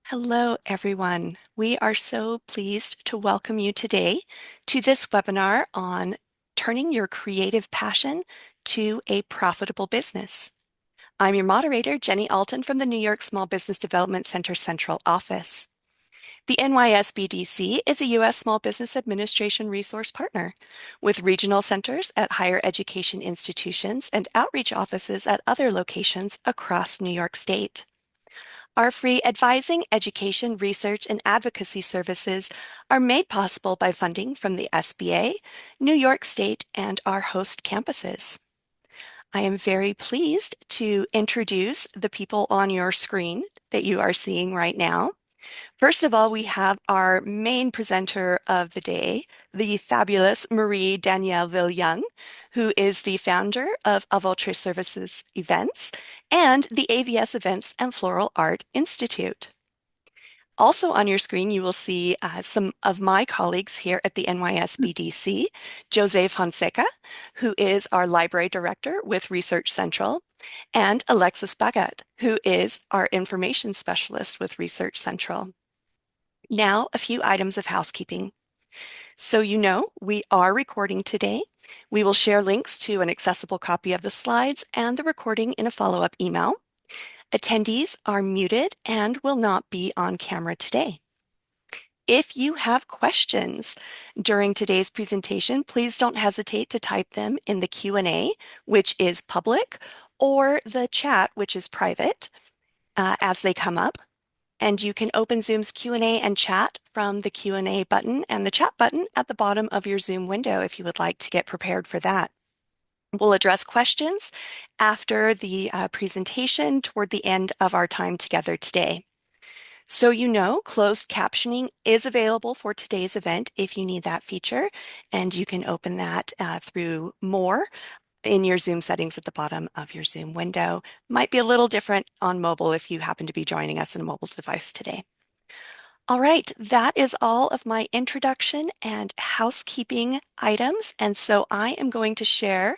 Hello, everyone. We are so pleased to welcome you today to this webinar on turning your creative passion to a profitable business. I'm your moderator, Jenny Alton from the New York Small Business Development Center Central Office. The NYSBDC is a U.S. Small Business Administration resource partner with regional centers at higher education institutions and outreach offices at other locations across New York State. Our free advising, education, research, and advocacy services are made possible by funding from the SBA, New York State, and our host campuses. I am very pleased to introduce the people on your screen that you are seeing right now. First of all, we have our main presenter of the day, the fabulous Danielle Vil-Young, who is the founder of À Votre Service Events and the AVS Events and Floral Art Institute. Also on your screen, you will see some of my colleagues here at the NYSBDC, Jose Fonseca, who is our library director with Research Central, and Alexis Bagat, who is our information specialist with Research Central. Now, a few items of housekeeping. So you know, we are recording today. We will share links to an accessible copy of the slides and the recording in a follow-up email. Attendees are muted and will not be on camera today. If you have questions during today's presentation, please don't hesitate to type them in the Q&A, which is public, or the chat, which is private, as they come up. And you can open Zoom's Q&A and chat from the Q&A button and the chat button at the bottom of your Zoom window if you would like to get prepared for that. We'll address questions after the presentation toward the end of our time together today. So you know, closed captioning is available for today's event if you need that feature, and you can open that through More in your Zoom settings at the bottom of your Zoom window. Might be a little different on mobile if you happen to be joining us on a mobile device today. All right, that is all of my introduction and housekeeping items. And so I am going to share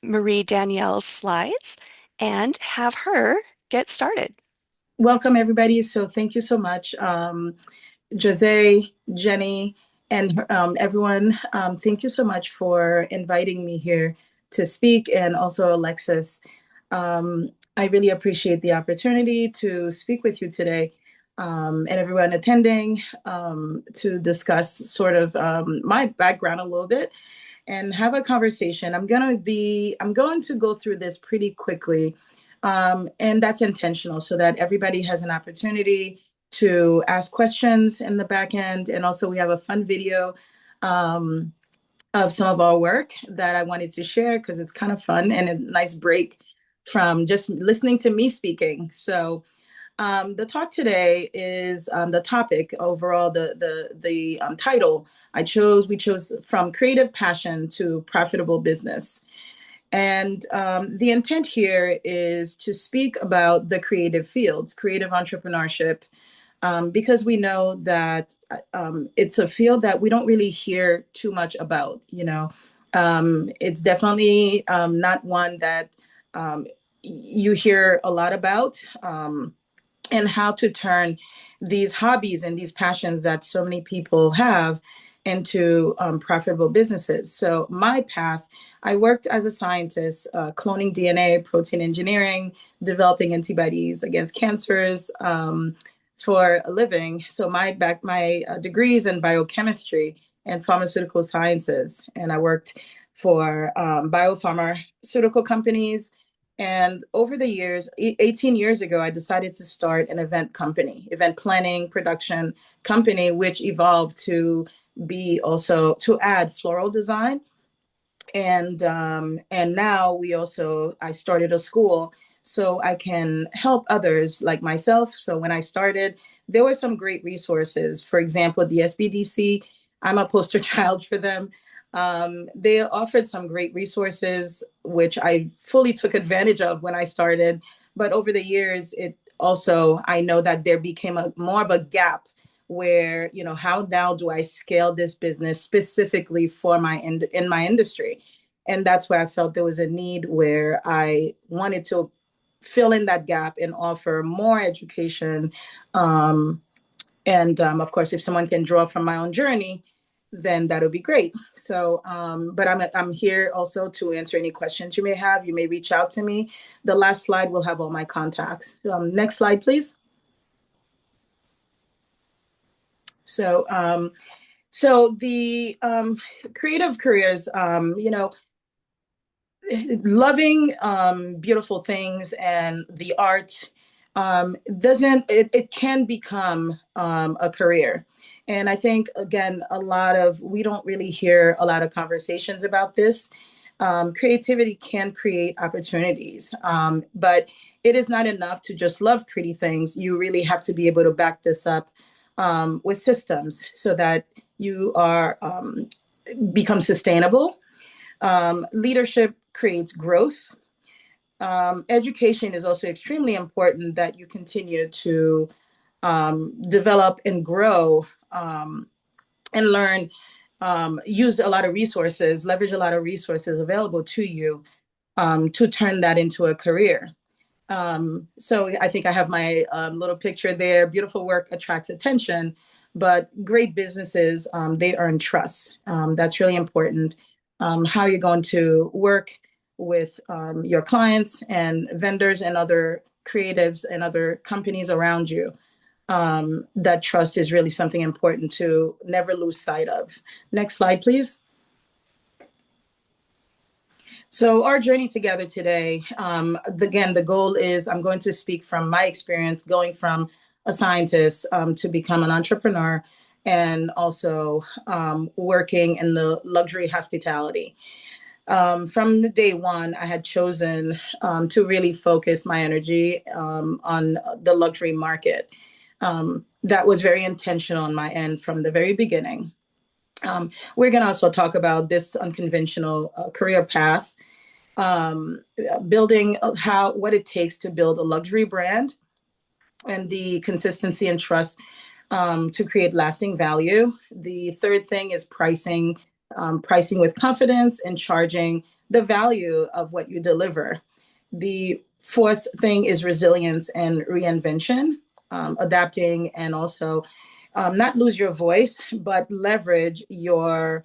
Marie Danielle's slides and have her get started. Welcome, everybody. So thank you so much, Jose, Jenny, and everyone. Thank you so much for inviting me here to speak, and also Alexis. I really appreciate the opportunity to speak with you today, and everyone attending, to discuss sort of my background a little bit and have a conversation. I'm going to go through this pretty quickly, and that's intentional so that everybody has an opportunity to ask questions in the back end. And also we have a fun video of some of our work that I wanted to share because it's kind of fun and a nice break from just listening to me speaking. So the talk today is the topic overall, the title we chose From Creative Passion to Profitable Business. And the intent here is to speak about the creative fields, creative entrepreneurship, because we know that it's a field that we don't really hear too much about. It's definitely not one that you hear a lot about, and how to turn these hobbies and these passions that so many people have into profitable businesses. So my path, I worked as a scientist, cloning DNA, protein engineering, developing antibodies against cancers for a living. So my degrees in biochemistry and pharmaceutical sciences. And I worked for biopharmaceutical companies. And over the years, 18 years ago, I decided to start an event planning, production company, which evolved to be also to add floral design. And now I started a school so I can help others like myself. So when I started, there were some great resources. For example, the SBDC, I'm a poster child for them. They offered some great resources, which I fully took advantage of when I started. But over the years, I know that there became more of a gap where, how now do I scale this business specifically for in my industry? And that's where I felt there was a need where I wanted to fill in that gap and offer more education, And of course, if someone can draw from my own journey, then that would be great. So, but I'm here also to answer any questions you may have. You may reach out to me. The last slide will have all my contacts. Next slide, please. So, so the creative careers, loving beautiful things and the art doesn't it can become a career. And I think again we don't really hear a lot of conversations about this. Creativity can create opportunities, but it is not enough to just love pretty things. You really have to be able to back this up with systems so that you are become sustainable. Leadership creates growth. Education is also extremely important, that you continue to develop and grow and learn, use a lot of resources, leverage a lot of resources available to you to turn that into a career. So I think I have my little picture there. Beautiful work attracts attention, but great businesses, they earn trust. That's really important. How you're going to work with your clients and vendors and other creatives and other companies around you. That trust is really something important to never lose sight of. Next slide, please. So our journey together today, again, the goal is I'm going to speak from my experience going from a scientist to become an entrepreneur, and also working in the luxury hospitality. From day one, I had chosen to really focus my energy on the luxury market. That was very intentional on my end from the very beginning. We're going to also talk about this unconventional career path, building what it takes to build a luxury brand, and the consistency and trust to create lasting value. The third thing is pricing, pricing with confidence and charging the value of what you deliver. The fourth thing is resilience and reinvention, adapting, and also not lose your voice, but leverage your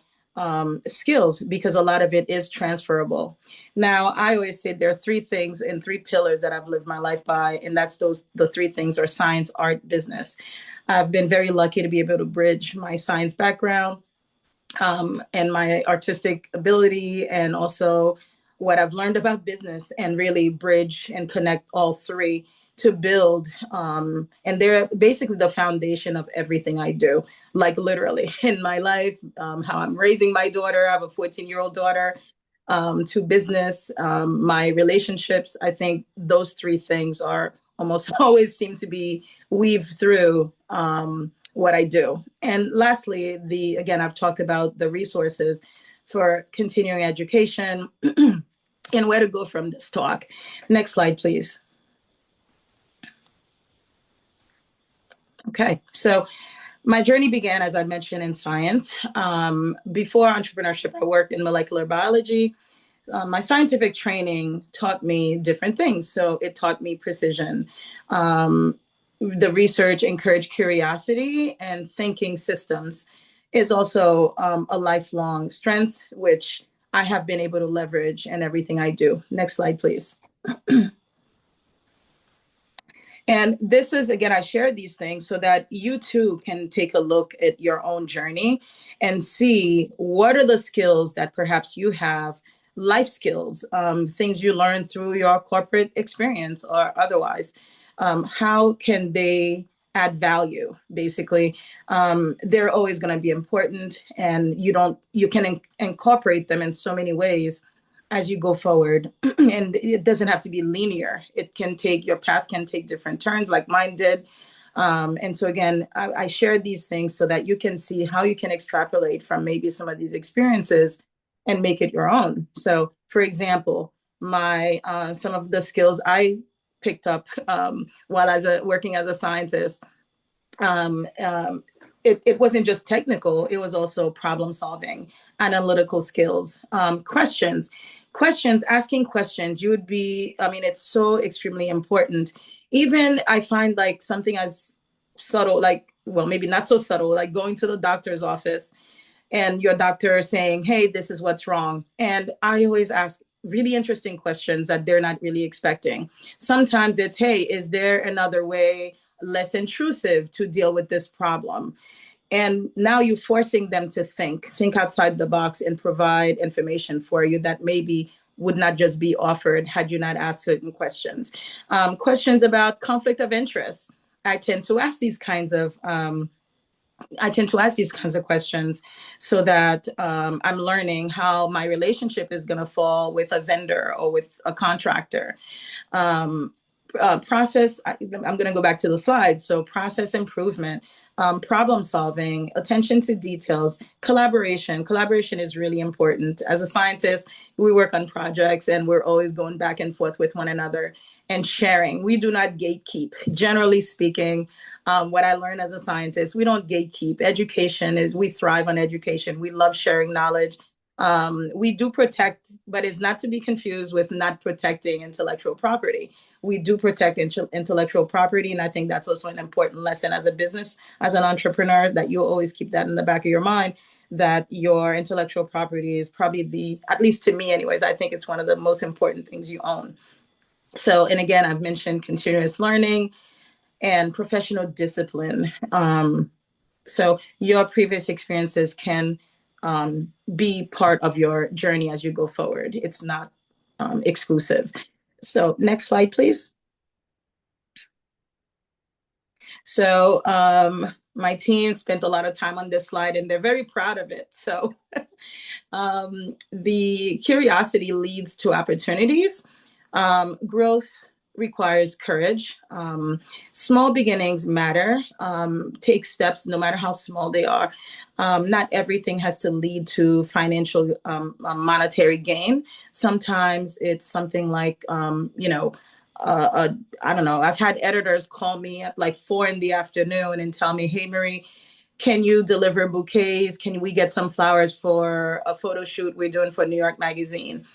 skills, because a lot of it is transferable. Now, I always say there are three things and three pillars that I've lived my life by, and the three things are science, art, business. I've been very lucky to be able to bridge my science background and my artistic ability, and also what I've learned about business, and really bridge and connect all three to build. And they're basically the foundation of everything I do, like literally in my life, how I'm raising my daughter. I have a 14-year-old daughter, to business, my relationships. I think those three things are almost always seem to be weaved through what I do. And lastly, again, I've talked about the resources for continuing education and where to go from this talk. Next slide, please. Okay, so my journey began, as I mentioned, in science. Before entrepreneurship, I worked in molecular biology. My scientific training taught me different things. So it taught me precision. The research encouraged curiosity, and thinking systems is also a lifelong strength, which I have been able to leverage in everything I do. Next slide, please. And this is, again, I shared these things so that you too can take a look at your own journey and see what are the skills that perhaps you have, life skills, things you learn through your corporate experience or otherwise. How can they add value? Basically, they're always going to be important, and you can incorporate them in so many ways as you go forward. And it doesn't have to be linear. Your path can take different turns, like mine did. And so again, I shared these things so that you can see how you can extrapolate from maybe some of these experiences and make it your own. So for example, some of the skills I picked up while working as a scientist, it wasn't just technical, it was also problem solving, analytical skills, questions, asking questions. It's so extremely important. Even I find like something as subtle, like well, maybe not so subtle, like going to the doctor's office and your doctor saying, hey, this is what's wrong. And I always ask really interesting questions that they're not really expecting. Sometimes it's, hey, is there another way, less intrusive, to deal with this problem? And now you're forcing them to think outside the box and provide information for you that maybe would not just be offered had you not asked certain questions. Questions about conflict of interest. I tend to ask these kinds of questions so that I'm learning how my relationship is going to fall with a vendor or with a contractor. Um, process, I'm going to go back to the slides. So process improvement, problem solving, attention to details, collaboration. Collaboration is really important. As a scientist, we work on projects and we're always going back and forth with one another and sharing. We do not gatekeep. Generally speaking, what I learned as a scientist, we don't gatekeep. Education is, we thrive on education. We love sharing knowledge. We do protect, but it's not to be confused with not protecting intellectual property. We do protect intellectual property, and I think that's also an important lesson as a business, as an entrepreneur, that you always keep that in the back of your mind, that your intellectual property is probably the, at least to me anyways, I think it's one of the most important things you own. So, and again, I've mentioned continuous learning and professional discipline. So your previous experiences can be part of your journey as you go forward. It's not exclusive. So next slide, please. So my team spent a lot of time on this slide and they're very proud of it. So the curiosity leads to opportunities. Growth requires courage. Small beginnings matter. Take steps, no matter how small they are. Not everything has to lead to financial, monetary gain. Sometimes it's something like, I don't know. I've had editors call me at like 4 PM and tell me, "Hey, Marie, can you deliver bouquets? Can we get some flowers for a photo shoot we're doing for New York Magazine?"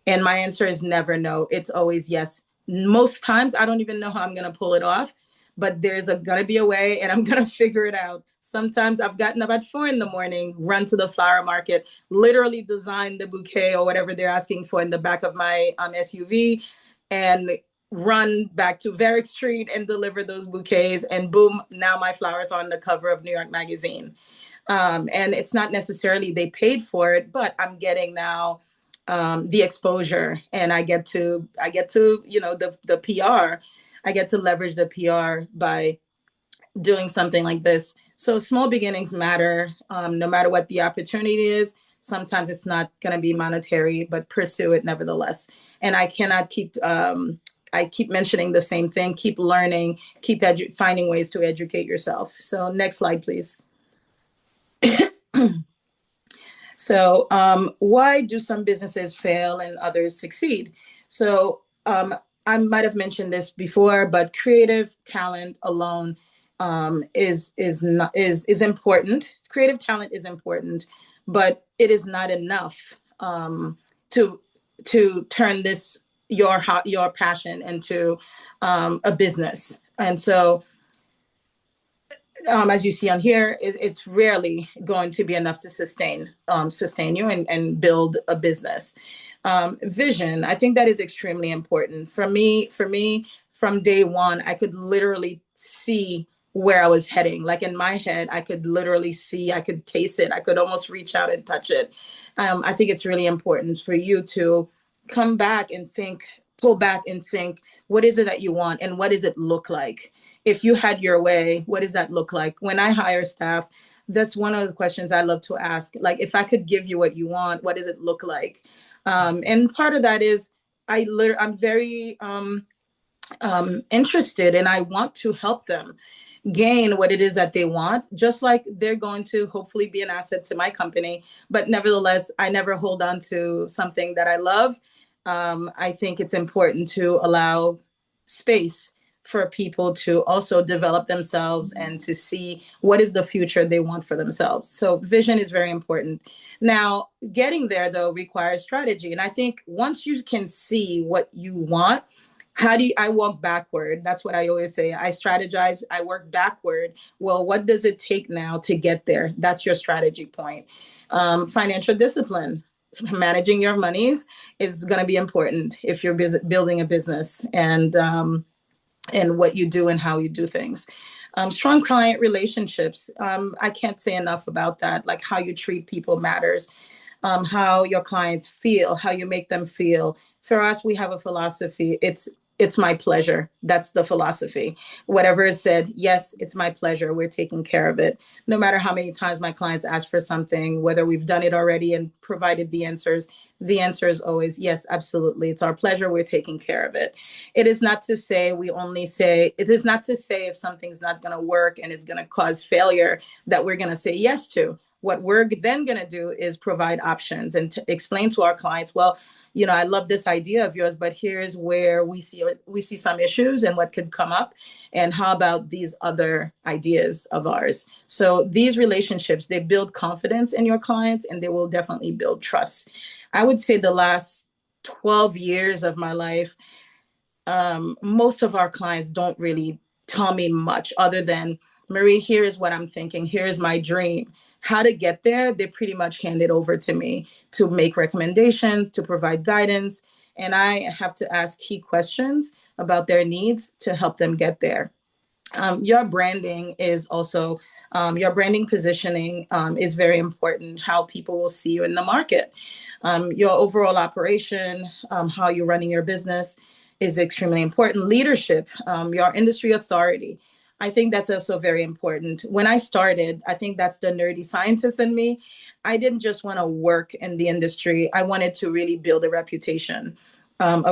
And my answer is never no. It's always yes. Most times I don't even know how I'm going to pull it off, but there's going to be a way and I'm going to figure it out. Sometimes I've gotten up at 4 AM, run to the flower market, literally design the bouquet or whatever they're asking for in the back of my SUV, and run back to Varick Street and deliver those bouquets. And boom, now my flowers are on the cover of New York Magazine. And it's not necessarily they paid for it, but I'm getting now the exposure, and I get to the PR. I get to leverage the PR by doing something like this. So small beginnings matter, no matter what the opportunity is. Sometimes it's not going to be monetary, but pursue it nevertheless. And I cannot keep. I keep mentioning the same thing. Keep learning. Keep finding ways to educate yourself. So next slide, please. So why do some businesses fail and others succeed? So I might have mentioned this before, but creative talent alone is important. Creative talent is important, but it is not enough to turn this your passion into a business. And so as you see on here, it's rarely going to be enough to sustain you and build a business. Vision, I think that is extremely important. For me, from day one, I could literally see where I was heading. Like in my head, I could literally see, I could taste it, I could almost reach out and touch it. I think it's really important for you to come back and think, pull back and think, what is it that you want and what does it look like? If you had your way, what does that look like? When I hire staff, that's one of the questions I love to ask. Like, if I could give you what you want, what does it look like? And part of that is I'm very interested, and I want to help them gain what it is that they want, just like they're going to hopefully be an asset to my company. But nevertheless, I never hold on to something that I love. I think it's important to allow space for people to also develop themselves and to see what is the future they want for themselves. So vision is very important. Now, getting there, though, requires strategy. And I think once you can see what you want, How do I walk backward? That's what I always say. I strategize, I work backward. Well, what does it take now to get there? That's your strategy point. Financial discipline, managing your monies is going to be important if you're building a business, and what you do and how you do things. Strong client relationships. I can't say enough about that. Like how you treat people matters, how your clients feel, how you make them feel. For us, we have a philosophy. It's my pleasure. That's the philosophy. Whatever is said, yes, it's my pleasure. We're taking care of it. No matter how many times my clients ask for something, whether we've done it already and provided the answer is always yes, absolutely. It's our pleasure. We're taking care of it. It is not to say we only say, it is not to say if something's not going to work and it's going to cause failure that we're going to say yes to. What we're then going to do is provide options and explain to our clients, well, I love this idea of yours, but here's where we see some issues and what could come up. And how about these other ideas of ours? So these relationships, they build confidence in your clients and they will definitely build trust. I would say the last 12 years of my life, most of our clients don't really tell me much other than, Marie, here is what I'm thinking. Here's my dream. How to get there, they pretty much hand it over to me to make recommendations, to provide guidance. And I have to ask key questions about their needs to help them get there. Your branding is also your branding positioning is very important. How people will see you in the market, your overall operation, how you're running your business is extremely important. Leadership, your industry authority. I think that's also very important. When I started, I think that's the nerdy scientist in me. I didn't just want to work in the industry. I wanted to really build a reputation. And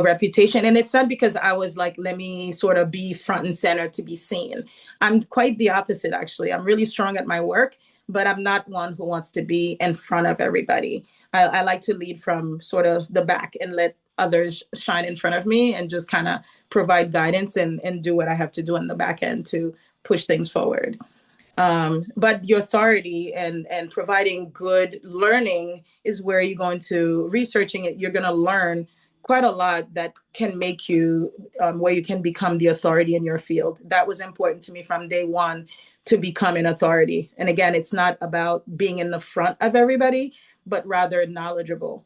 it's not because I was like, let me sort of be front and center to be seen. I'm quite the opposite, actually. I'm really strong at my work, but I'm not one who wants to be in front of everybody. I like to lead from sort of the back and let others shine in front of me and just kind of provide guidance and do what I have to do on the back end to push things forward. But your authority and providing good learning is where you're going to researching it. You're going to learn quite a lot that can make you where you can become the authority in your field. That was important to me from day one to become an authority. And again, it's not about being in the front of everybody, but rather knowledgeable.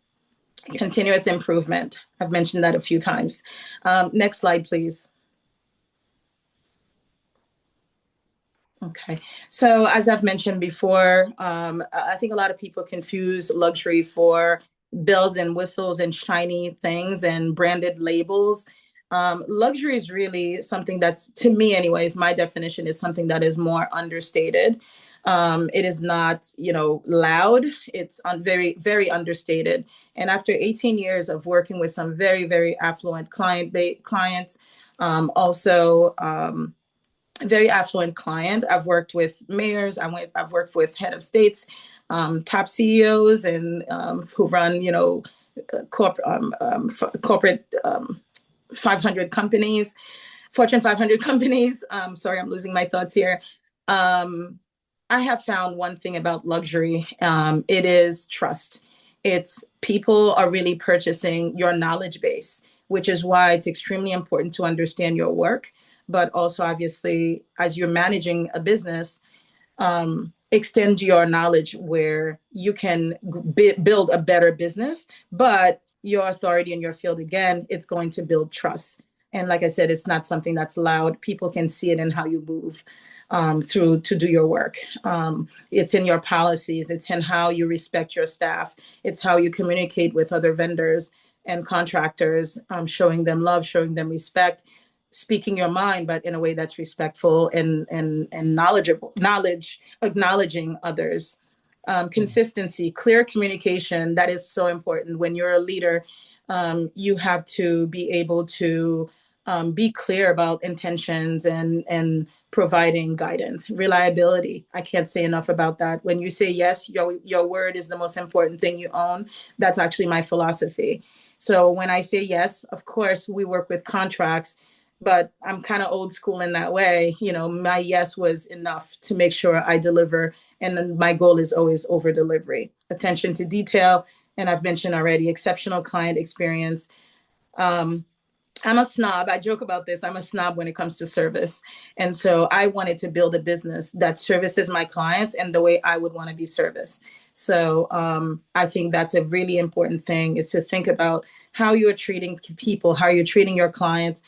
Continuous improvement. I've mentioned that a few times. Next slide, please. Okay. So as I've mentioned before, I think a lot of people confuse luxury for bells and whistles and shiny things and branded labels. Luxury is really something that's, to me anyways, my definition is something that is more understated. It is not, loud. It's very, very understated. And after 18 years of working with some very, very affluent clients, also, very affluent client. I've worked with mayors. I've worked with head of states, top CEOs, and who run, corporate 500 companies, Fortune 500 companies. Sorry, I'm losing my thoughts here. I have found one thing about luxury. It is trust. It's people are really purchasing your knowledge base, which is why it's extremely important to understand your work, but also obviously as you're managing a business, extend your knowledge where you can build a better business, but your authority in your field, again, it's going to build trust. And like I said, it's not something that's loud. People can see it in how you move through to do your work. It's in your policies. It's in how you respect your staff. It's how you communicate with other vendors and contractors, showing them love, showing them respect, speaking your mind, but in a way that's respectful and acknowledging others. Consistency, clear communication, that is so important. When you're a leader, you have to be able to be clear about intentions and providing guidance. Reliability, I can't say enough about that. When you say yes, your word is the most important thing you own. That's actually my philosophy. So when I say yes, of course, we work with contracts, but I'm kind of old school in that way. My yes was enough to make sure I deliver. And then my goal is always over delivery. Attention to detail. And I've mentioned already, exceptional client experience. I'm a snob. I joke about this. I'm a snob when it comes to service. And so I wanted to build a business that services my clients and the way I would want to be serviced. So I think that's a really important thing, is to think about how you're treating people, how you're treating your clients.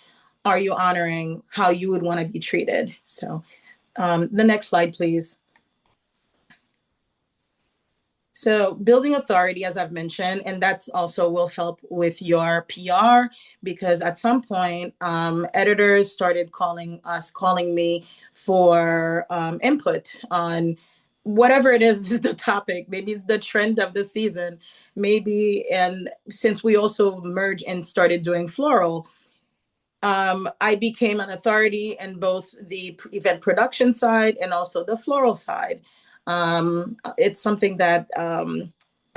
Are you honoring how you would want to be treated? So the next slide, please. So building authority, as I've mentioned, and that's also will help with your PR, because at some point, editors started calling me for input on whatever it is the topic. Maybe it's the trend of the season, maybe. And since we also merged and started doing floral, I became an authority in both the event production side and also the floral side. It's something that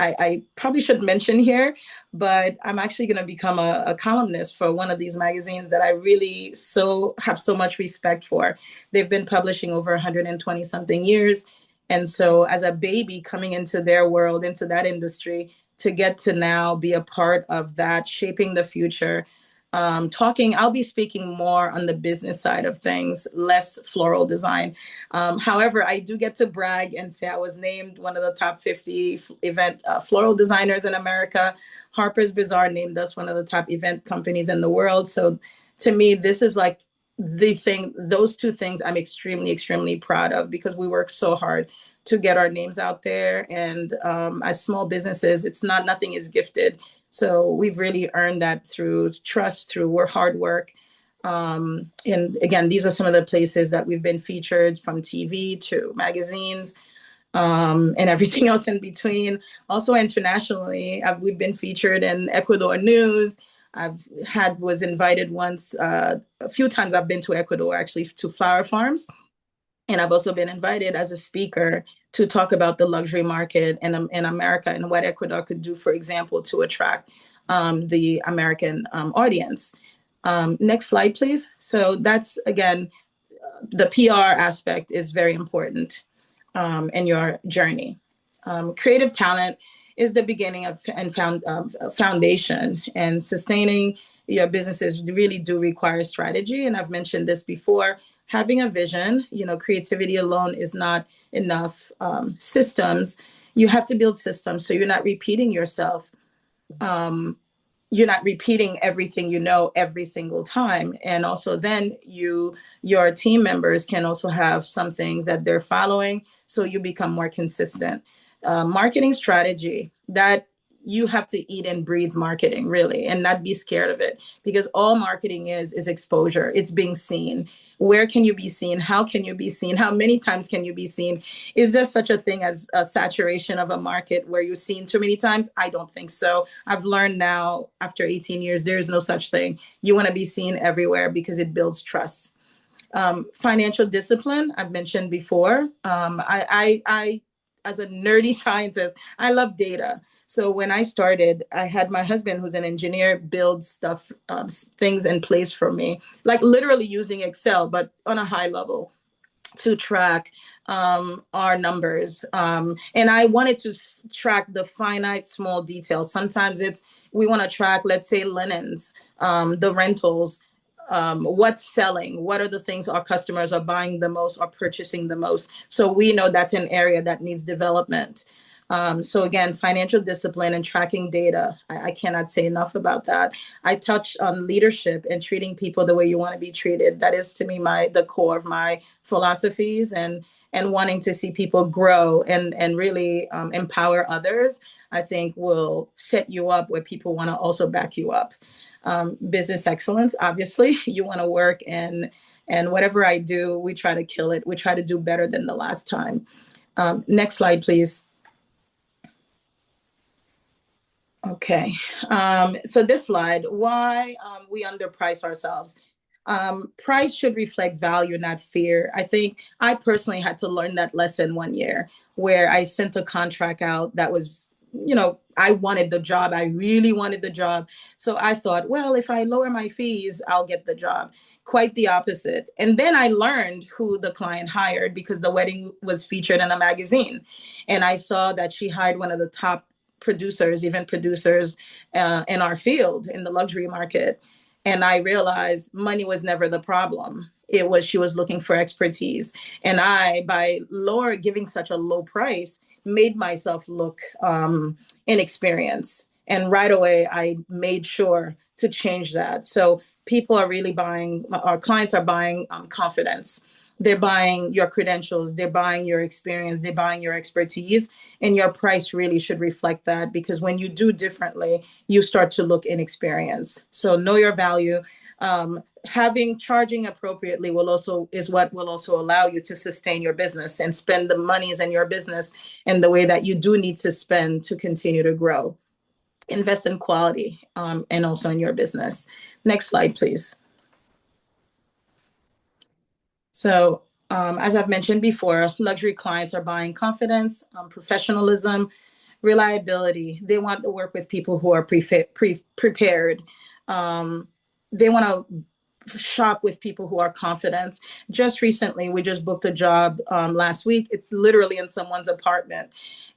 I probably should mention here, but I'm actually going to become a columnist for one of these magazines that I really have so much respect for. They've been publishing over 120 something years. And so as a baby coming into their world, into that industry, to get to now be a part of that, shaping the future, I'll be speaking more on the business side of things, less floral design. However, I do get to brag and say I was named one of the top 50 event floral designers in America. Harper's Bazaar named us one of the top event companies in the world. So to me, this is like the thing, those two things I'm extremely, extremely proud of, because we work so hard to get our names out there. And as small businesses, nothing is gifted. So we've really earned that through trust, through hard work. And again, these are some of the places that we've been featured, from TV to magazines, and everything else in between. Also internationally, we've been featured in Ecuador News. Was invited once, a few times I've been to Ecuador, actually, to flower farms. And I've also been invited as a speaker to talk about the luxury market in America, and what Ecuador could do, for example, to attract the American audience. Next slide, please. So that's, again, the PR aspect is very important in your journey. Creative talent is the beginning of and foundation, and sustaining your businesses really do require strategy. And I've mentioned this before. Having a vision, creativity alone is not enough. Systems, you have to build systems so you're not repeating yourself. You're not repeating everything every single time. And also then your team members can also have some things that they're following, so you become more consistent. Marketing strategy, that you have to eat and breathe marketing, really, and not be scared of it, because all marketing is exposure. It's being seen. Where can you be seen? How can you be seen? How many times can you be seen? Is there such a thing as a saturation of a market where you're seen too many times? I don't think so. I've learned now, after 18 years, there is no such thing. You want to be seen everywhere, because it builds trust. Financial discipline, I've mentioned before. I, as a nerdy scientist, I love data. So when I started, I had my husband, who's an engineer, build things in place for me, like literally using Excel, but on a high level, to track our numbers. And I wanted to track the finite small details. Sometimes we want to track, let's say, linens, the rentals, what's selling, what are the things our customers are buying the most or purchasing the most. So we know that's an area that needs development. So again, financial discipline and tracking data. I cannot say enough about that. I touch on leadership and treating people the way you want to be treated. That is, to me, the core of my philosophies, and wanting to see people grow and really empower others, I think will set you up where people want to also back you up. Business excellence, obviously, you want to work, and whatever I do, we try to kill it. We try to do better than the last time. Next slide, please. Okay. So this slide, why we underprice ourselves. Price should reflect value, not fear. I think I personally had to learn that lesson one year, where I sent a contract out that was, I wanted the job. I really wanted the job. So I thought, well, if I lower my fees, I'll get the job. Quite the opposite. And then I learned who the client hired, because the wedding was featured in a magazine. And I saw that she hired one of the top event producers in our field, in the luxury market. And I realized money was never the problem. It was she was looking for expertise. And I, by lower giving such a low price, made myself look inexperienced. And right away, I made sure to change that. So people are really buying, our clients are buying confidence. They're buying your credentials, they're buying your experience, they're buying your expertise, and your price really should reflect that, because when you do differently, you start to look inexperienced. So know your value. Having charging appropriately will also is what will also allow you to sustain your business and spend the monies in your business in the way that you do need to spend to continue to grow. Invest in quality, and also in your business. Next slide, please. So, as I've mentioned before, luxury clients are buying confidence, professionalism, reliability. They want to work with people who are prepared. Um, they want to shop with people who are confident. Just recently, we just booked a job last week. It's literally in someone's apartment.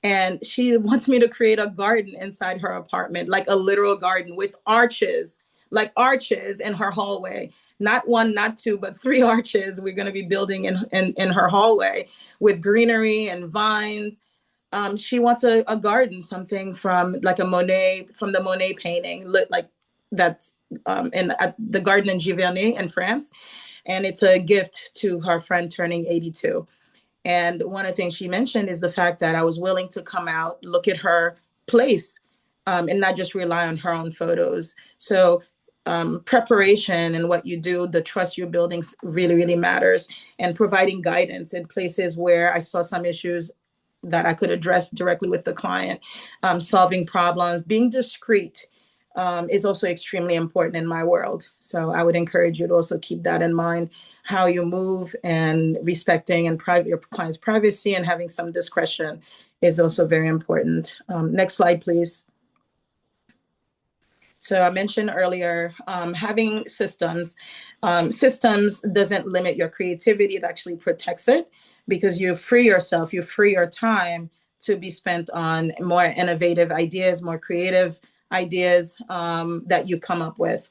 And she wants me to create a garden inside her apartment, like a literal garden with arches, like arches in her hallway. Not one, not two, but three arches we're going to be building in her hallway with greenery and vines. She wants a garden, something from like a Monet, from the Monet painting, like that's in at the garden in Giverny in France. And it's a gift to her friend turning 82. And one of the things she mentioned is the fact that I was willing to come out, look at her place, and not just rely on her own photos. So preparation and what you do, the trust you're building really, really matters. And providing guidance in places where I saw some issues that I could address directly with the client, solving problems, being discreet is also extremely important in my world. So I would encourage you to also keep that in mind, how you move, and respecting and your client's privacy and having some discretion is also very important. Next slide, please. So I mentioned earlier, having systems. Systems doesn't limit your creativity, it actually protects it, because you free yourself, you free your time to be spent on more innovative ideas, more creative ideas that you come up with.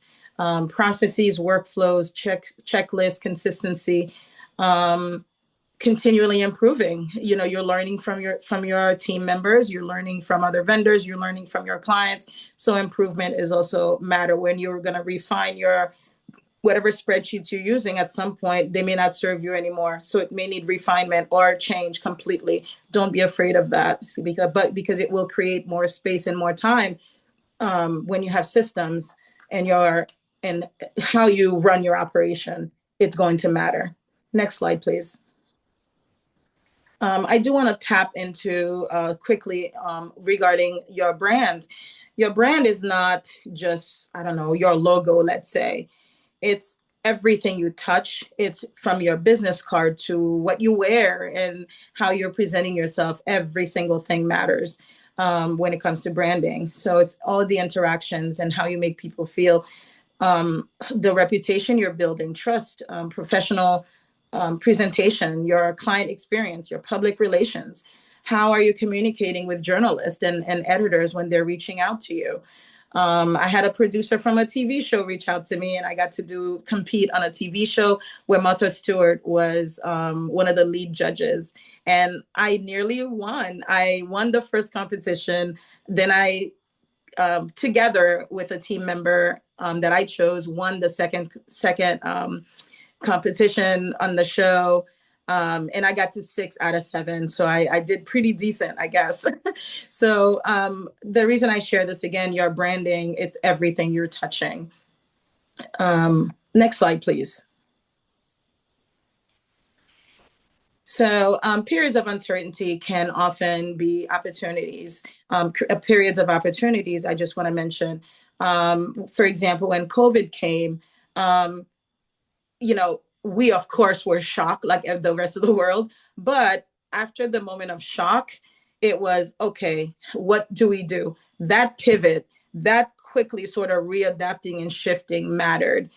Processes, workflows, checklists, consistency, continually improving. You know, you're learning from your team members, you're learning from other vendors, you're learning from your clients. So improvement is also matter. When you're going to refine your whatever spreadsheets you're using, at some point they may not serve you anymore, so it may need refinement or change completely. Don't be afraid of that, because it will create more space and more time when you have systems and and how you run your operation. It's going to matter. Next slide, please. I do want to tap into quickly regarding your brand. Your brand is not just, I don't know, your logo, let's say. It's everything you touch. It's from your business card to what you wear and how you're presenting yourself. Every single thing matters when it comes to branding. So it's all the interactions and how you make people feel, the reputation you're building, trust, professional presentation, your client experience, your public relations. How are you communicating with journalists and editors when they're reaching out to you? I had a producer from a TV show reach out to me, and I got to compete on a TV show where Martha Stewart was one of the lead judges. And I nearly won. I won the first competition. Then I together with a team member that I chose, won the second competition on the show. And I got to 6 out of 7. So I did pretty decent, I guess. So the reason I share this again, your branding, it's everything you're touching. Next slide, please. So periods of uncertainty can often be opportunities. Periods of opportunities, I just want to mention, for example, when COVID came, you know, we of course were shocked like the rest of the world. But after the moment of shock, it was okay, what do we do? That pivot, that quickly sort of readapting and shifting mattered.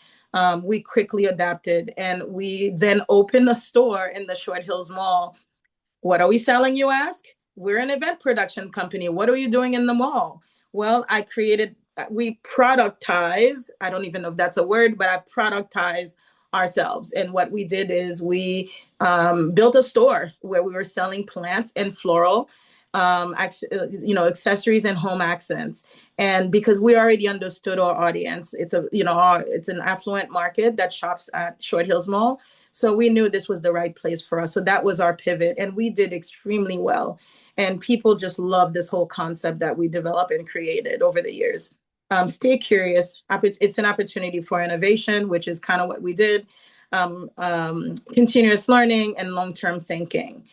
We quickly adapted, and we then opened a store in the Short Hills Mall. What are we selling, you ask? We're an event production company. What are you doing in the mall? Well, I created we productize, I don't even know if that's a word, but I productize ourselves. And what we did is we built a store where we were selling plants and floral, accessories and home accents. And because we already understood our audience, it's an affluent market that shops at Short Hills Mall. So we knew this was the right place for us. So that was our pivot, and we did extremely well. And people just love this whole concept that we developed and created over the years. Stay curious. It's an opportunity for innovation, which is kind of what we did. Continuous learning and long-term thinking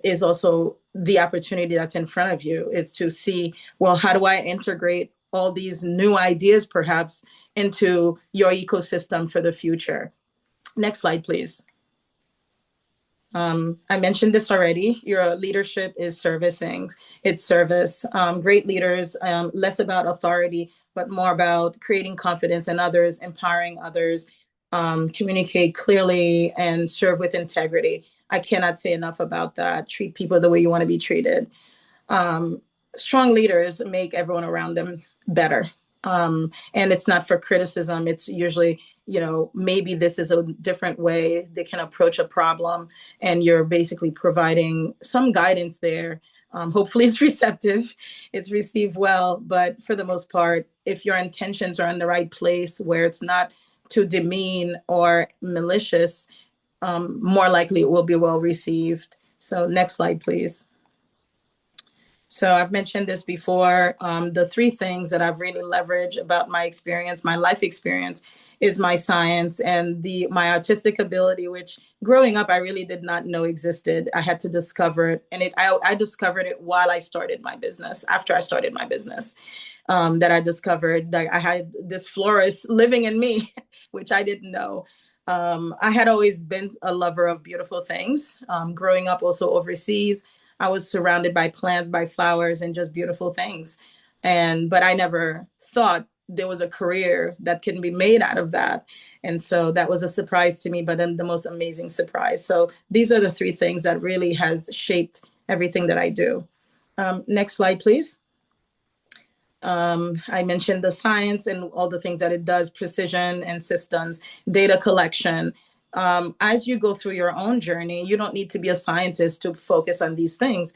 is also the opportunity that's in front of you, is to see, well, how do I integrate all these new ideas perhaps into your ecosystem for the future? Next slide, please. I mentioned this already. Your leadership is servicing. It's service. Great leaders, less about authority, but more about creating confidence in others, empowering others, communicate clearly, and serve with integrity. I cannot say enough about that. Treat people the way you want to be treated. Strong leaders make everyone around them better. And it's not for criticism. It's usually, maybe this is a different way they can approach a problem, and you're basically providing some guidance there. Hopefully it's receptive, it's received well, but for the most part, if your intentions are in the right place where it's not too demean or malicious, more likely it will be well received. So next slide, please. So I've mentioned this before. The three things that I've really leveraged about my experience, my life experience, is my science and my artistic ability, which growing up I really did not know existed. I had to discover it, and I discovered it while I started my business. After I started my business, that I discovered that I had this florist living in me, which I didn't know. I had always been a lover of beautiful things. Growing up also overseas, I was surrounded by plants, by flowers, and just beautiful things. But I never thought there was a career that can be made out of that. And so that was a surprise to me, but then the most amazing surprise. So these are the three things that really has shaped everything that I do. Next slide, please. I mentioned the science and all the things that it does, precision and systems, data collection. As you go through your own journey, you don't need to be a scientist to focus on these things.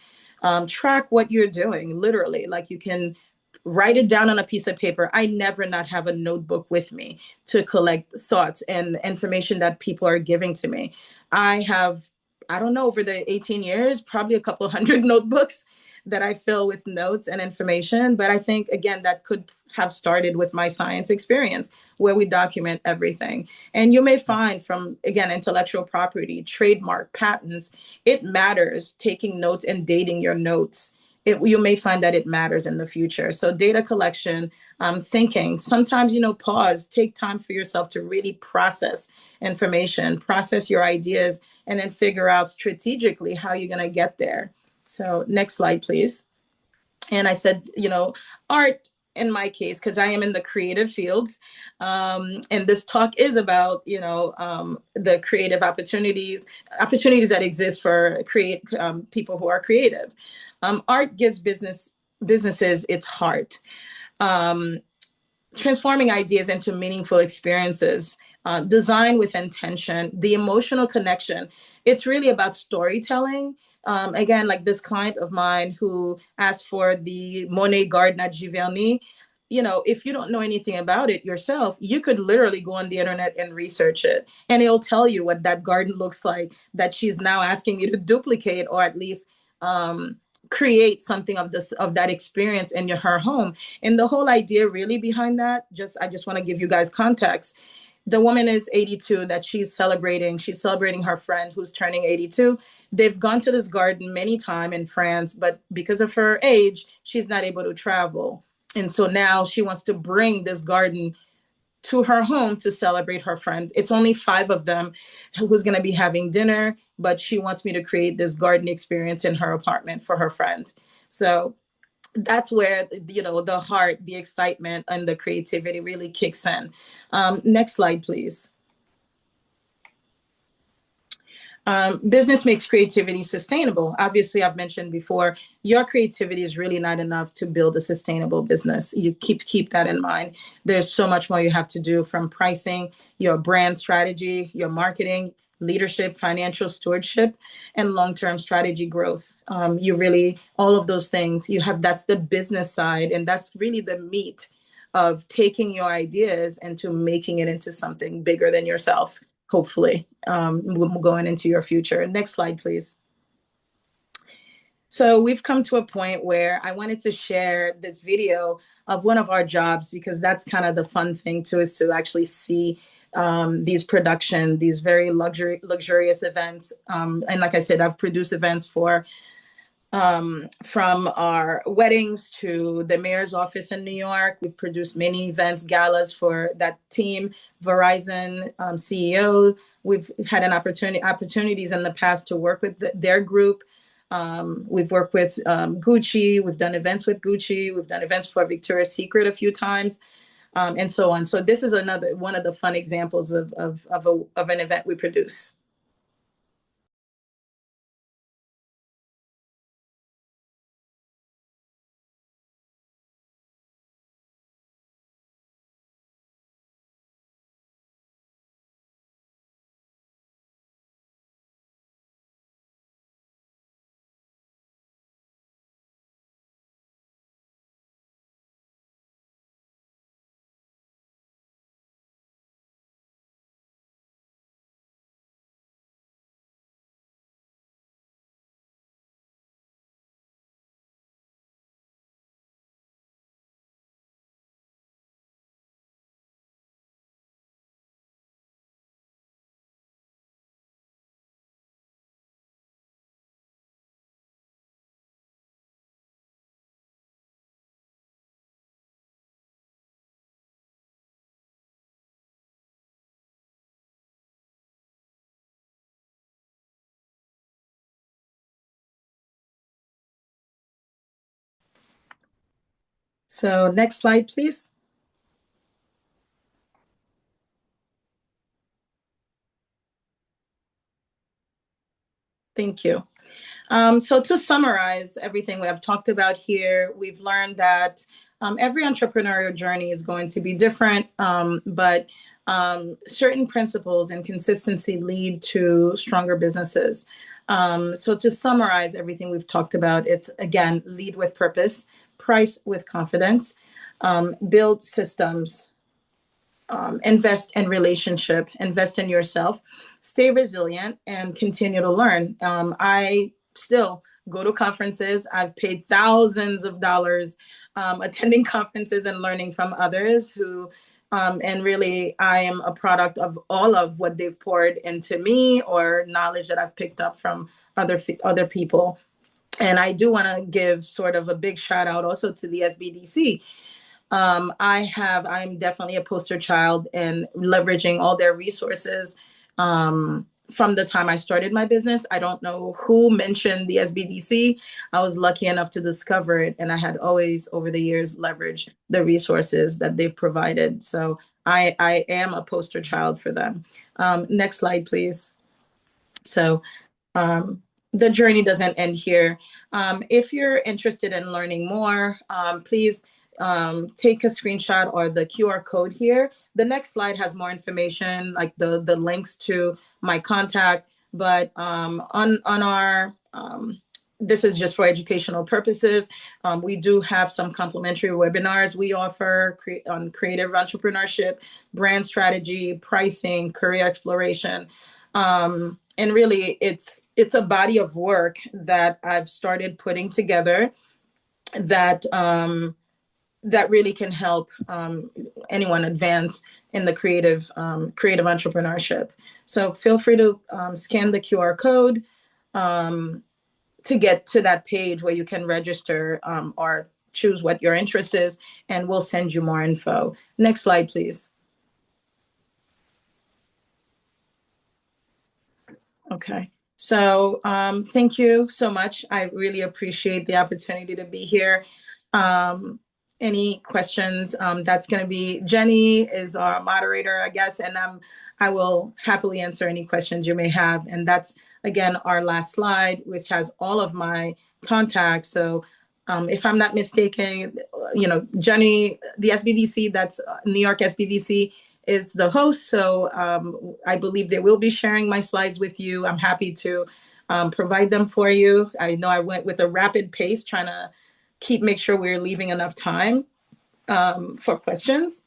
Track what you're doing, literally. Like, you can write it down on a piece of paper. I never not have a notebook with me to collect thoughts and information that people are giving to me. I have, I don't know, over the 18 years, probably a couple hundred notebooks that I fill with notes and information. But I think, again, that could have started with my science experience, where we document everything. And you may find, from, again, intellectual property, trademark, patents, it matters taking notes and dating your notes. You may find that it matters in the future. So data collection, thinking, sometimes, pause, take time for yourself to really process information, process your ideas, and then figure out strategically how you're going to get there. So next slide, please. And I said, art, in my case, because I am in the creative fields, and this talk is about, the creative opportunities that exist for people who are creative. Art gives businesses its heart, transforming ideas into meaningful experiences. Design with intention, the emotional connection. It's really about storytelling. Again, like this client of mine who asked for the Monet garden at Giverny, if you don't know anything about it yourself, you could literally go on the internet and research it, and it'll tell you what that garden looks like, that she's now asking you to duplicate, or at least create something of that experience in her home. And the whole idea really behind that, I just want to give you guys context. The woman is 82 that she's celebrating. She's celebrating her friend who's turning 82. They've gone to this garden many times in France, but because of her age, she's not able to travel. And so now she wants to bring this garden to her home to celebrate her friend. It's only 5 of them who's going to be having dinner, but she wants me to create this garden experience in her apartment for her friend. So that's where, the heart, the excitement, and the creativity really kicks in. Next slide, please. Business makes creativity sustainable. Obviously, I've mentioned before, your creativity is really not enough to build a sustainable business. You keep that in mind. There's so much more you have to do, from pricing, your brand strategy, your marketing, leadership, financial stewardship, and long-term strategy growth. You really, all of those things, you have, that's the business side, and that's really the meat of taking your ideas and to making it into something bigger than yourself, hopefully, going into your future. Next slide, please. So we've come to a point where I wanted to share this video of one of our jobs, because that's kind of the fun thing too, is to actually see these these very luxurious events. And like I said, I've produced events for from our weddings to the mayor's office in New York. We've produced many events, galas for that team, Verizon CEO. We've had opportunities in the past to work with their group. We've worked with Gucci. We've done events with Gucci. We've done events for Victoria's Secret a few times, and so on. So this is another one of the fun examples of an event we produce. So next slide, please. Thank you. So to summarize everything we have talked about here, we've learned that every entrepreneurial journey is going to be different, but certain principles and consistency lead to stronger businesses. So to summarize everything we've talked about, it's again, lead with purpose, price with confidence, build systems, invest in relationship, invest in yourself, stay resilient, and continue to learn. I still go to conferences. I've paid thousands of dollars attending conferences and learning from others who, and really, I am a product of all of what they've poured into me, or knowledge that I've picked up from other people. And I do want to give sort of a big shout out also to the SBDC. I'm definitely a poster child in leveraging all their resources. From the time I started my business, I don't know who mentioned the SBDC. I was lucky enough to discover it, and I had always, over the years, leveraged the resources that they've provided. So I am a poster child for them. Next slide, please. So the journey doesn't end here. If you're interested in learning more, please take a screenshot or the QR code here. The next slide has more information, like the links to my contact. But on our this is just for educational purposes. We do have some complimentary webinars we offer on creative entrepreneurship, brand strategy, pricing, career exploration. And really, it's a body of work that I've started putting together that that really can help anyone advance in the creative entrepreneurship. So feel free to scan the QR code to get to that page where you can register or choose what your interest is, and we'll send you more info. Next slide, please. Okay. So thank you so much. I really appreciate the opportunity to be here. Um, any questions? That's going to be Jenny is our moderator, I guess, and I will happily answer any questions you may have. And that's again, our last slide, which has all of my contacts. So if I'm not mistaken, Jenny, the SBDC, that's New York SBDC, is the host. So I believe they will be sharing my slides with you. I'm happy to provide them for you. I know I went with a rapid pace, trying to make sure we're leaving enough time for questions.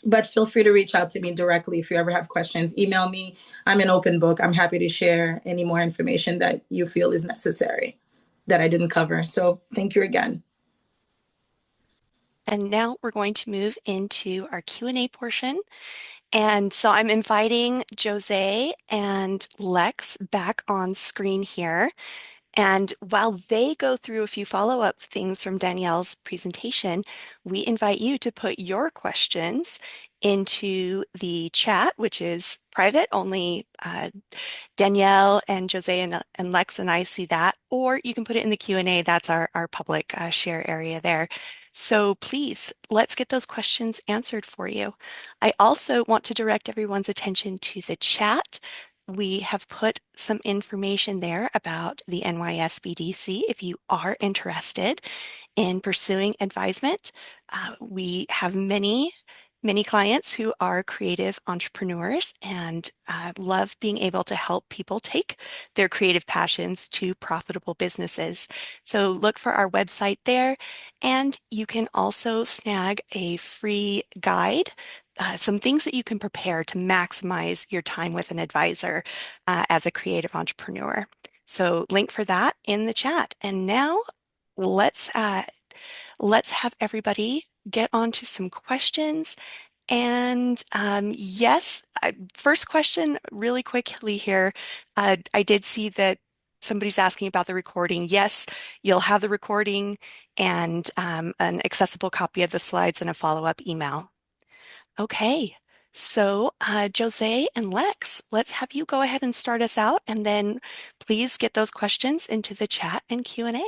But feel free to reach out to me directly if you ever have questions. Email me. I'm an open book. I'm happy to share any more information that you feel is necessary that I didn't cover. So thank you again. And now we're going to move into our Q&A portion. And so I'm inviting Jose and Lex back on screen here. And while they go through a few follow-up things from Danielle's presentation, we invite you to put your questions into the chat, which is private. Only Danielle and Jose and Lex and I see that, or you can put it in the Q&A. That's our public share area there. So please, let's get those questions answered for you. I also want to direct everyone's attention to the chat. We have put some information there about the NYSBDC if you are interested in pursuing advisement. We have many clients who are creative entrepreneurs and love being able to help people take their creative passions to profitable businesses. So look for our website there, and you can also snag a free guide, some things that you can prepare to maximize your time with an advisor as a creative entrepreneur. So link for that in the chat. And now let's have everybody get on to some questions. And yes, first question really quickly here. I did see that somebody's asking about the recording. Yes, you'll have the recording and an accessible copy of the slides and a follow-up email. Okay, so Jose and Lex, let's have you go ahead and start us out, and then please get those questions into the chat and Q&A.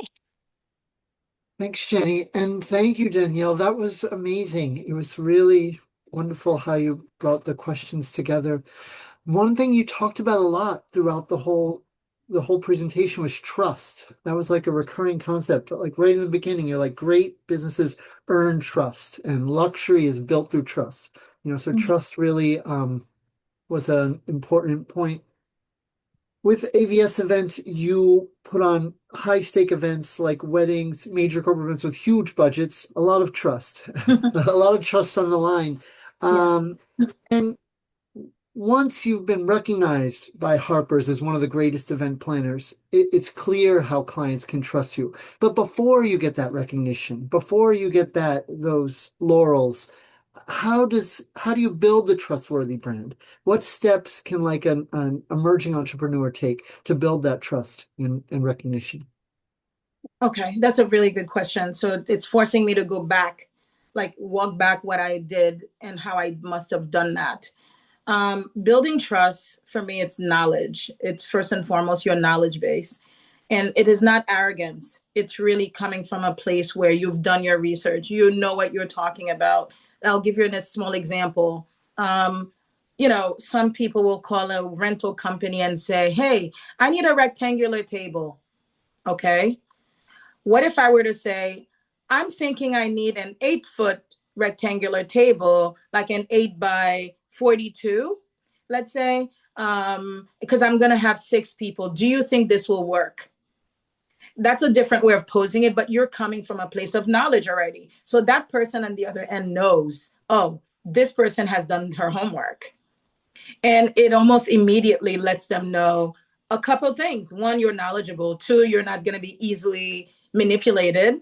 Thanks, Jenny. And thank you, Danielle. That was amazing. It was really wonderful how you brought the questions together. One thing you talked about a lot throughout the whole presentation was trust. That was like a recurring concept. Like right in the beginning, you're like, great businesses earn trust, and luxury is built through trust. So trust really was an important point. With AVS events, you put on high stake events like weddings, major corporate events with huge budgets, a lot of trust, a lot of trust on the line. And once you've been recognized by Harper's as one of the greatest event planners, it's clear how clients can trust you. But before you get that recognition, before you get those laurels, how do you build a trustworthy brand? What steps can like an emerging entrepreneur take to build that trust and recognition? Okay, that's a really good question. So it's forcing me to go back, like walk back what I did and how I must have done that. Building trust for me, it's knowledge. It's first and foremost your knowledge base. And it is not arrogance. It's really coming from a place where you've done your research. You know what you're talking about. I'll give you a small example. Some people will call a rental company and say, hey, I need a rectangular table. Okay. What if I were to say, I'm thinking I need an 8-foot rectangular table, like an 8 by 42, let's say, because I'm going to have 6 people. Do you think this will work? That's a different way of posing it, but you're coming from a place of knowledge already. So that person on the other end knows, oh, this person has done her homework. And it almost immediately lets them know a couple of things. One, you're knowledgeable. 2, you're not going to be easily manipulated.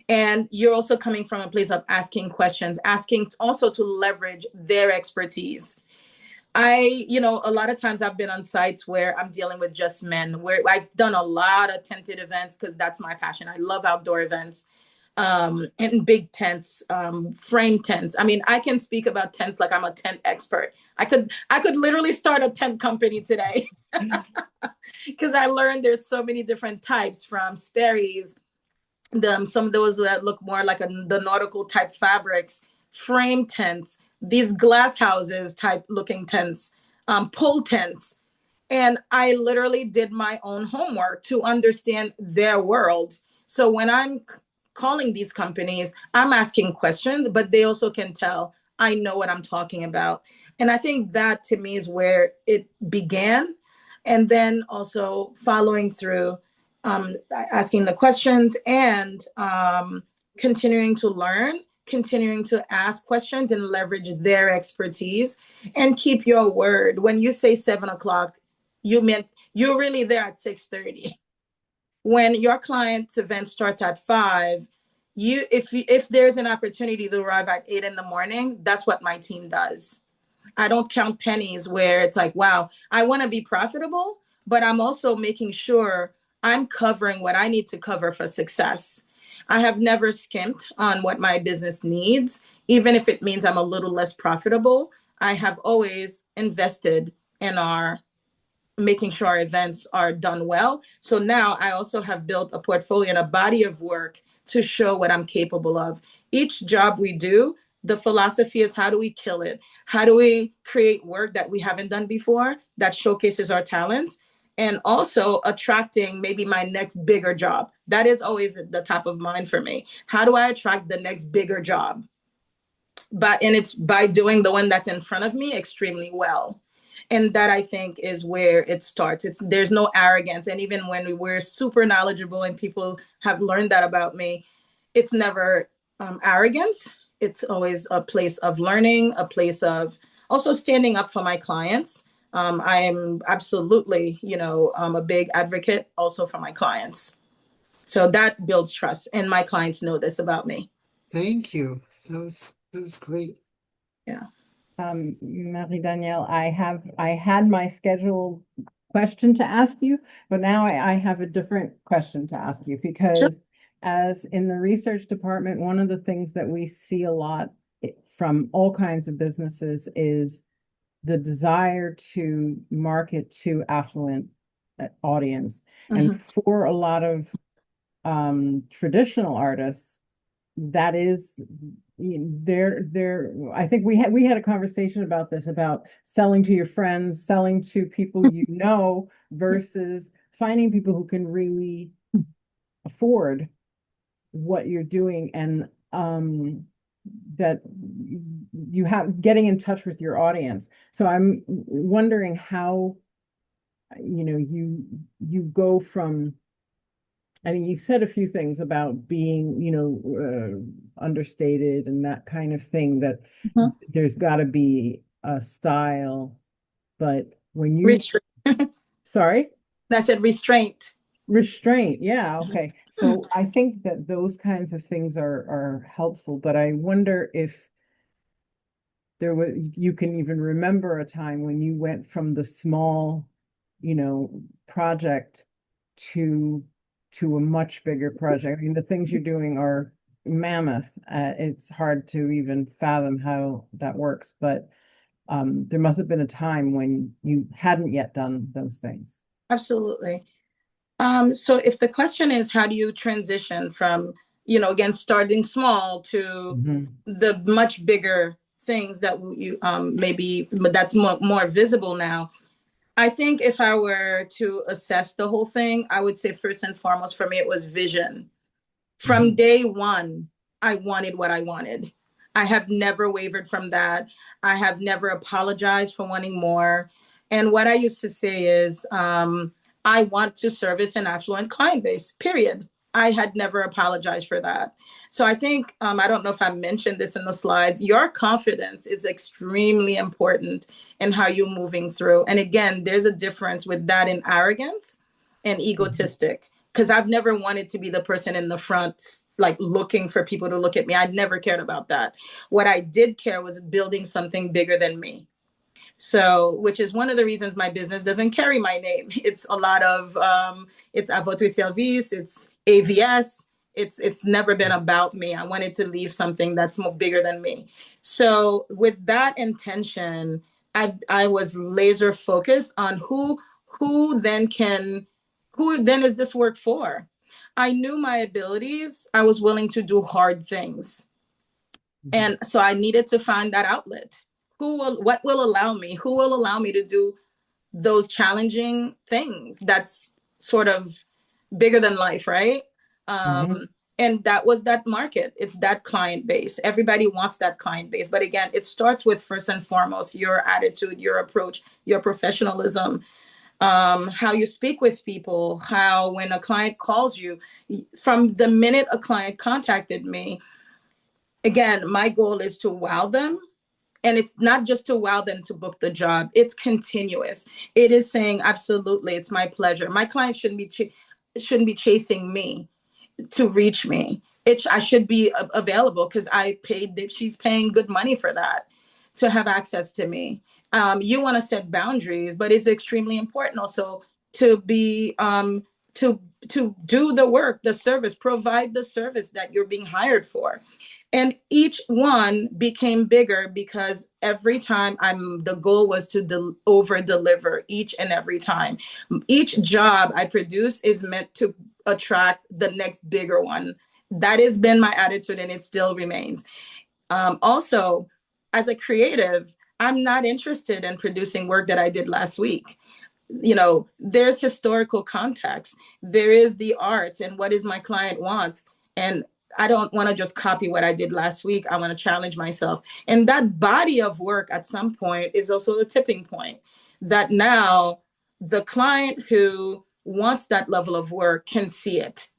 And you're also coming from a place of asking questions, asking also to leverage their expertise. A lot of times I've been on sites where I'm dealing with just men, where I've done a lot of tented events because that's my passion. I love outdoor events, and big tents, frame tents. I mean, I can speak about tents like I'm a tent expert. I could literally start a tent company today because I learned there's so many different types, from Sperry's, some of those that look more like the nautical type fabrics, frame tents, these glass houses type looking tents, pull tents. And I literally did my own homework to understand their world. So when I'm calling these companies, I'm asking questions, but they also can tell I know what I'm talking about. And I think that to me is where it began. And then also following through, asking the questions and continuing to learn, continuing to ask questions and leverage their expertise and keep your word. When you say 7 o'clock, you meant you're really there at 6:30. When your client's event starts at 5, if there's an opportunity to arrive at 8 in the morning, that's what my team does. I don't count pennies where it's like, wow, I want to be profitable, but I'm also making sure I'm covering what I need to cover for success. I have never skimped on what my business needs, even if it means I'm a little less profitable. I have always invested in our making sure our events are done well. So now I also have built a portfolio and a body of work to show what I'm capable of. Each job we do, the philosophy is how do we kill it? How do we create work that we haven't done before that showcases our talents? And also attracting maybe my next bigger job. That is always the top of mind for me. How do I attract the next bigger job? And it's by doing the one that's in front of me extremely well. And that I think is where it starts. There's no arrogance. And even when we're super knowledgeable and people have learned that about me, it's never arrogance. It's always a place of learning, a place of also standing up for my clients. I am absolutely, a big advocate also for my clients. So that builds trust, and my clients know this about me. Thank you. That was great. Yeah. Marie-Danielle, I had my scheduled question to ask you, but now I have a different question to ask you because as in the research department, one of the things that we see a lot from all kinds of businesses is the desire to market to affluent audience. And for a lot of traditional artists, that is I think we had a conversation about this, about selling to your friends, selling to people you know, versus finding people who can really afford what you're doing, and that you have getting in touch with your audience. So I'm wondering how you go from, I mean, you said a few things about being, understated and that kind of thing, that there's got to be a style, but when you, sorry? I said restraint. Restraint, yeah, okay. So I think that those kinds of things are helpful, but I wonder if you can even remember a time when you went from the small, project to a much bigger project. I mean, the things you're doing are mammoth. It's hard to even fathom how that works, but there must have been a time when you hadn't yet done those things. Absolutely. So if the question is how do you transition from, again, starting small to the much bigger things that you maybe that's more visible now. I think if I were to assess the whole thing, I would say first and foremost for me, it was vision. From day one, I wanted what I wanted. I have never wavered from that. I have never apologized for wanting more. And what I used to say is, I want to service an affluent client base, period. I had never apologized for that. So I think, I don't know if I mentioned this in the slides, your confidence is extremely important in how you're moving through. And again, there's a difference with that and arrogance and egotistic, because I've never wanted to be the person in the front, like looking for people to look at me. I never cared about that. What I did care was building something bigger than me. So, which is one of the reasons my business doesn't carry my name. It's a lot of, it's À Votre Service, it's AVS. It's never been about me. I wanted to leave something that's more bigger than me. So with that intention, I was laser focused on who then is this work for? I knew my abilities. I was willing to do hard things. And so I needed to find that outlet. What will allow me? Who will allow me to do those challenging things that's sort of bigger than life, right? Right. And that was that market. It's that client base. Everybody wants that client base. But again, it starts with first and foremost your attitude, your approach, your professionalism, how you speak with people, how when a client calls you, from the minute a client contacted me, again, my goal is to wow them. And it's not just to wow them to book the job, it's continuous. It is saying, absolutely, it's my pleasure. My client shouldn't be chasing me to reach me. I should be available because I paid that. She's paying good money for that to have access to me. You want to set boundaries, but it's extremely important also to be to do the work, the service, provide the service that you're being hired for. And each one became bigger because every time the goal was to over deliver each and every time. Each job I produce is meant to attract the next bigger one. That has been my attitude and it still remains. Also, as a creative, I'm not interested in producing work that I did last week. There's historical context, there is the arts and what is my client wants. And I don't want to just copy what I did last week. I want to challenge myself. And that body of work at some point is also a tipping point that now the client who wants that level of work can see it.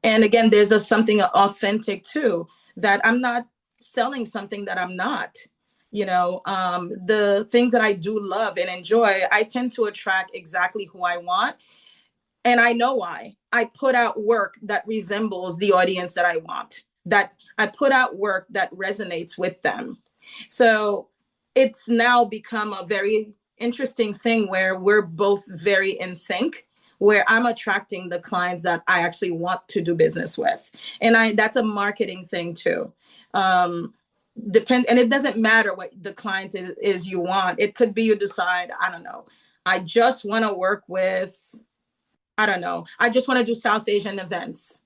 And again, there's something authentic too, that I'm not selling something that I'm not. The things that I do love and enjoy, I tend to attract exactly who I want. And I know why. I put out work that resembles the audience that I want, that I put out work that resonates with them. So it's now become a very interesting thing where we're both very in sync, where I'm attracting the clients that I actually want to do business with. And that's a marketing thing too. And it doesn't matter what the client is you want. It could be you decide, I don't know, I just want to work with, I don't know, I just want to do South Asian events.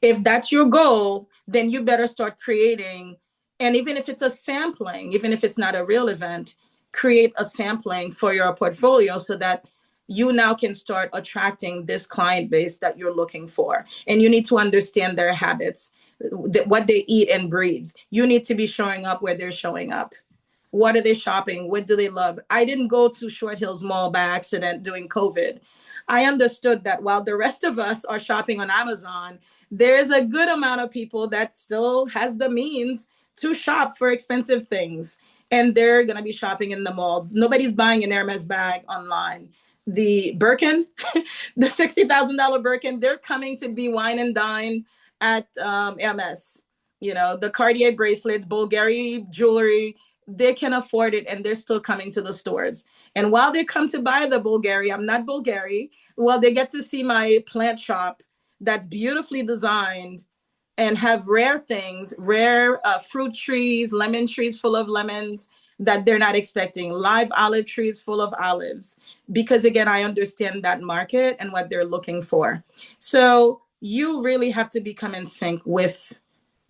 If that's your goal, then you better start creating. And even if it's a sampling, even if it's not a real event, create a sampling for your portfolio so that you now can start attracting this client base that you're looking for. And you need to understand their habits, what they eat and breathe. You need to be showing up where they're showing up. What are they shopping? What do they love? I didn't go to Short Hills Mall by accident during COVID. I understood that while the rest of us are shopping on Amazon, there's a good amount of people that still has the means to shop for expensive things. And they're going to be shopping in the mall. Nobody's buying an Hermes bag online. The Birkin, the $60,000 Birkin, they're coming to be wine and dine at Hermes. The Cartier bracelets, Bulgari jewelry, they can afford it and they're still coming to the stores. And while they come to buy the Bulgari, I'm not Bulgari, well, they get to see my plant shop that's beautifully designed and have rare things, rare fruit trees, lemon trees full of lemons that they're not expecting, live olive trees full of olives. Because again, I understand that market and what they're looking for. So you really have to become in sync with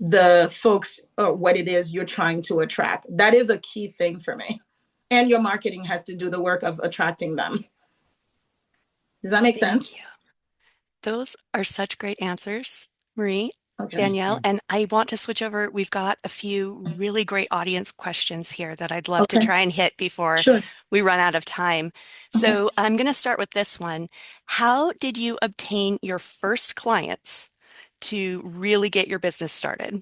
the folks or what it is you're trying to attract. That is a key thing for me. And your marketing has to do the work of attracting them. Does that make sense? Thank you. Those are such great answers, Marie, Okay. Danielle, and I want to switch over. We've got a few really great audience questions here that I'd love to Okay. try and hit before Sure. we run out of time. Okay. So I'm going to start with this one. How did you obtain your first clients to really get your business started?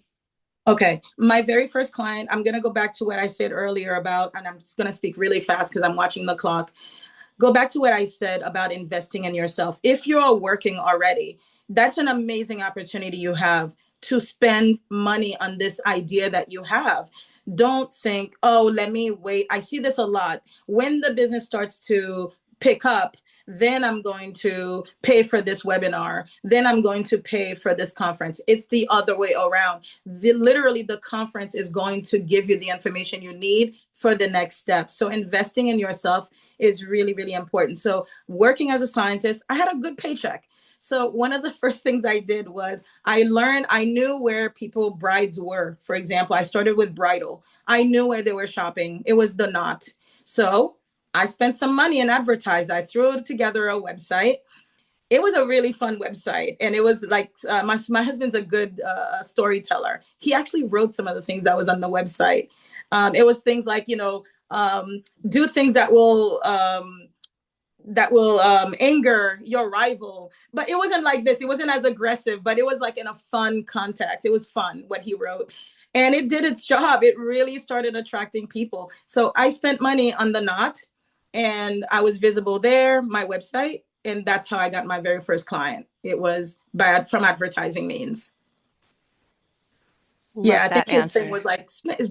Okay. My very first client, I'm going to go back to what I said earlier about, and I'm just going to speak really fast because I'm watching the clock. Go back to what I said about investing in yourself. If you're working already, that's an amazing opportunity you have to spend money on this idea that you have. Don't think, oh, let me wait. I see this a lot. When the business starts to pick up, then I'm going to pay for this webinar. Then I'm going to pay for this conference. It's the other way around. Literally, the conference is going to give you the information you need for the next step. So investing in yourself is really, really important. So working as a scientist, I had a good paycheck. So one of the first things I did was I knew where brides were. For example, I started with bridal. I knew where they were shopping. It was the Knot. So I spent some money and advertised. I threw together a website. It was a really fun website, and it was like my husband's a good storyteller. He actually wrote some of the things that was on the website. It was things like, do things that will anger your rival. But it wasn't like this. It wasn't as aggressive, but it was like in a fun context. It was fun what he wrote. And it did its job. It really started attracting people. So I spent money on the knot, and I was visible there, my website. And that's how I got my very first client. It was from advertising means. Love Yeah, I think that his thing answer. was like,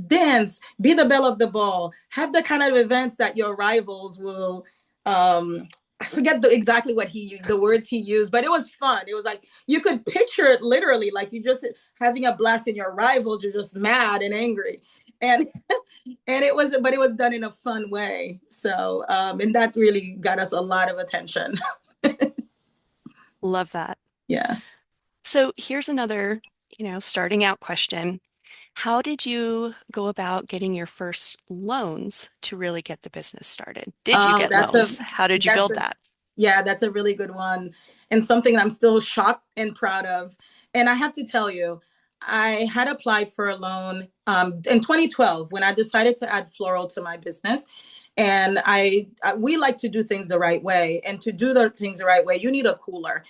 dance, be the belle of the ball, have the kind of events that your rivals will. I forget exactly the words he used, but it was fun. It was like you could picture it literally, like you just having a blast in your rivals. You're just mad and angry, and but it was done in a fun way. So, and that really got us a lot of attention. Love that. Yeah. So here's another, starting out question. How did you go about getting your first loans to really get the business started? Did you Oh, get loans? How did you that's build a that? Yeah, that's a really good one, and something I'm still shocked and proud of. And I have to tell you, I had applied for a loan in 2012 when I decided to add floral to my business. And we like to do things the right way. And to do the things the right way, you need a cooler.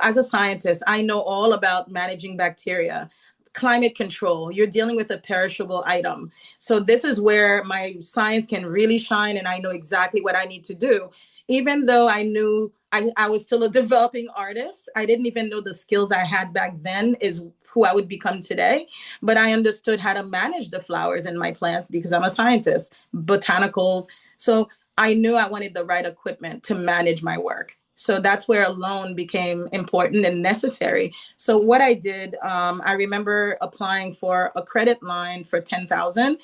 As a scientist, I know all about managing bacteria, climate control. You're dealing with a perishable item. So this is where my science can really shine, and I know exactly what I need to do. Even though I knew I was still a developing artist, I didn't even know the skills I had back then is who I would become today. But I understood how to manage the flowers in my plants because I'm a scientist, botanicals. So I knew I wanted the right equipment to manage my work. So that's where a loan became important and necessary. So what I did, I remember applying for a credit line for 10,000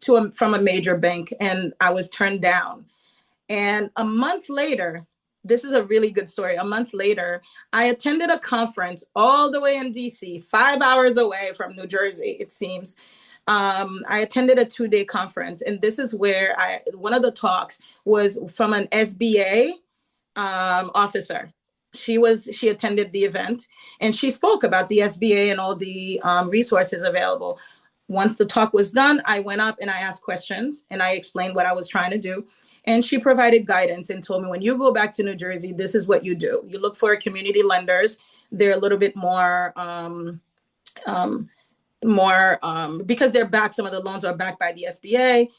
from a major bank, and I was turned down. And a month later, this is a really good story. A month later, I attended a conference all the way in DC, 5 hours away from New Jersey, it seems. I attended a 2-day conference, and this is where one of the talks was from an SBA officer. She attended the event, and she spoke about the SBA and all the resources available. Once the talk was done, I went up and I asked questions and I explained what I was trying to do. And she provided guidance and told me, when you go back to New Jersey, this is what you do. You look for community lenders. They're a little bit because they're backed. Some of the loans are backed by the SBA.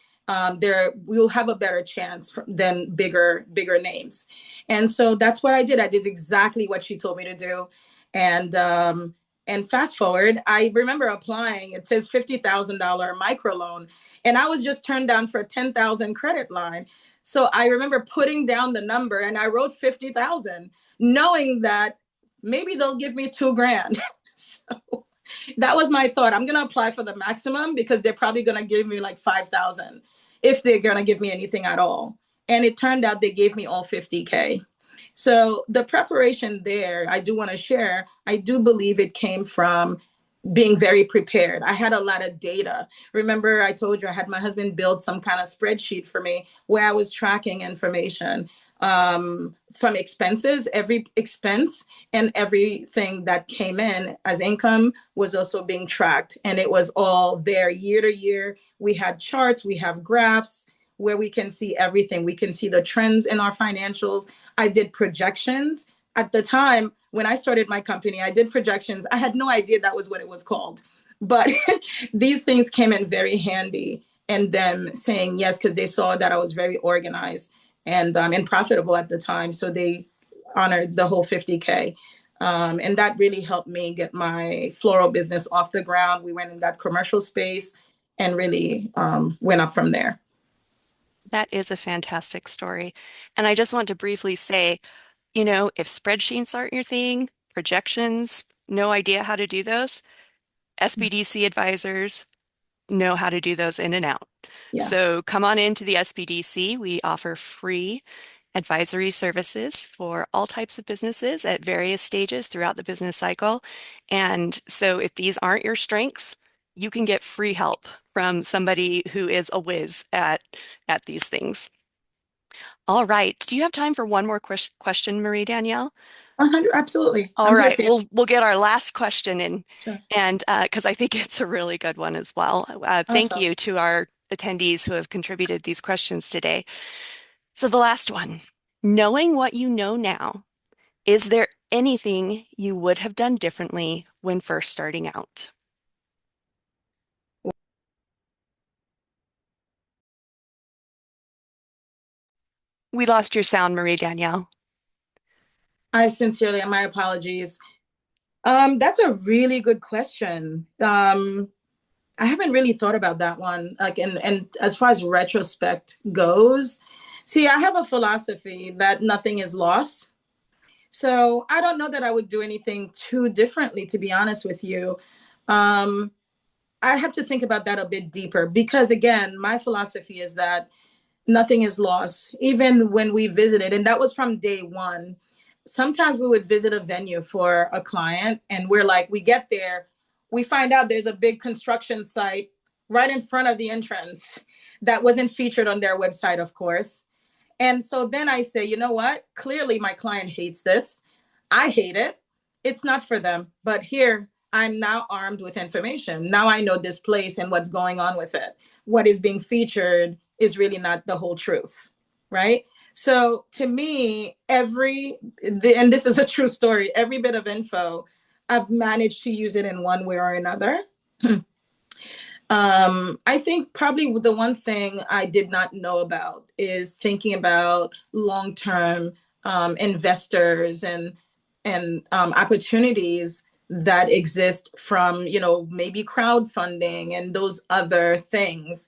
We'll have a better chance than bigger names. And so that's what I did. I did exactly what she told me to do. And fast forward, I remember applying. It says $50,000 microloan, and I was just turned down for a 10,000 credit line. So I remember putting down the number, and I wrote 50,000, knowing that maybe they'll give me $2,000. So that was my thought. I'm gonna apply for the maximum because they're probably gonna give me like 5,000 if they're gonna give me anything at all. And it turned out they gave me all 50K. So the preparation there, I do want to share, I do believe it came from being very prepared. I had a lot of data. Remember, I told you I had my husband build some kind of spreadsheet for me where I was tracking information from expenses. Every expense and everything that came in as income was also being tracked. And it was all there year to year. We had charts, we have graphs where we can see everything. We can see the trends in our financials. I did projections. At the time when I started my company, I did projections. I had no idea that was what it was called. But these things came in very handy, and them saying yes because they saw that I was very organized and profitable at the time. So they honored the whole 50K. And that really helped me get my floral business off the ground. We went in that commercial space and really went up from there. That is a fantastic story. And I just want to briefly say, if spreadsheets aren't your thing, projections, no idea how to do those, SBDC advisors know how to do those in and out. Yeah. So come on into the SBDC. We offer free advisory services for all types of businesses at various stages throughout the business cycle. And so if these aren't your strengths, you can get free help from somebody who is a whiz at these things. All right. Do you have time for one more question, Marie Danielle? 100, absolutely. All I'm here right. for you. We'll get our last question in, Sure. and because I think it's a really good one as well. Thank Awesome. you to our attendees who have contributed these questions today. So the last one, knowing what you know now, is there anything you would have done differently when first starting out? We lost your sound, Marie Danielle. I sincerely, my apologies. That's a really good question. I haven't really thought about that one. Like, and as far as retrospect goes, see, I have a philosophy that nothing is lost. So I don't know that I would do anything too differently, to be honest with you. Um, I have to think about that a bit deeper because, again, my philosophy is that nothing is lost, even when we visited. And that was from day one. Sometimes we would visit a venue for a client, and we're like, we get there, we find out there's a big construction site right in front of the entrance that wasn't featured on their website, of course. And so then I say, you know what? Clearly, my client hates this. I hate it. It's not for them. But here, I'm now armed with information. Now I know this place and what's going on with it. What is being featured is really not the whole truth, right? So to me, and this is a true story, every bit of info, I've managed to use it in one way or another. I think probably the one thing I did not know about is thinking about long-term investors and opportunities that exist from, maybe crowdfunding and those other things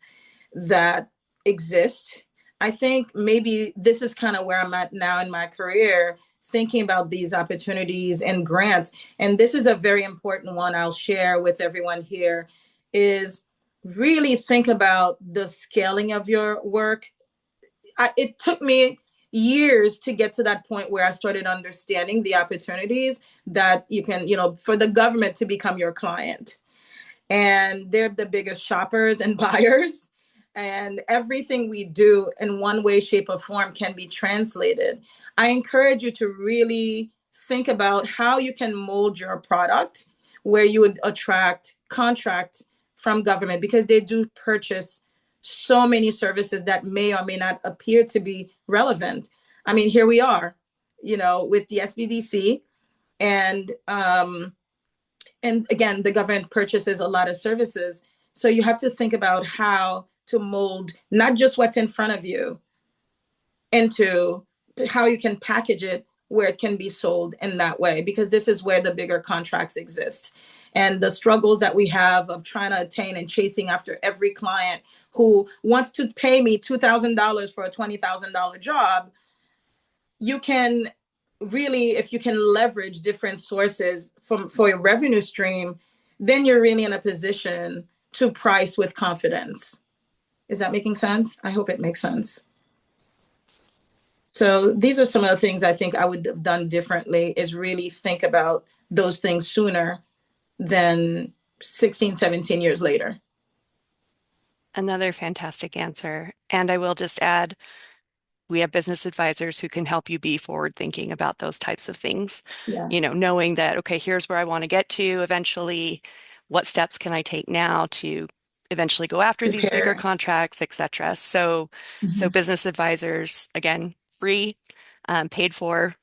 that exist. I think maybe this is kind of where I'm at now in my career, thinking about these opportunities and grants. And this is a very important one I'll share with everyone here is really think about the scaling of your work. It took me years to get to that point where I started understanding the opportunities that you can, for the government to become your client. And they're the biggest shoppers and buyers. And everything we do in one way, shape, or form can be translated. I encourage you to really think about how you can mold your product where you would attract contract from government because they do purchase so many services that may or may not appear to be relevant. I mean, here we are, with the SBDC and again, the government purchases a lot of services. So you have to think about how to mold not just what's in front of you into how you can package it where it can be sold in that way, because this is where the bigger contracts exist. And the struggles that we have of trying to attain and chasing after every client who wants to pay me $2,000 for a $20,000 job, you can really, if you can leverage different sources for your revenue stream, then you're really in a position to price with confidence. Is that making sense? I hope it makes sense. So these are some of the things I think I would have done differently is really think about those things sooner than 16, 17 years later. Another fantastic answer. And I will just add, we have business advisors who can help you be forward thinking about those types of things. Yeah. Knowing that, okay, here's where I want to get to eventually. What steps can I take now to eventually go after these bigger Prepare. contracts, etc. So Mhm. business advisors, again, free, paid for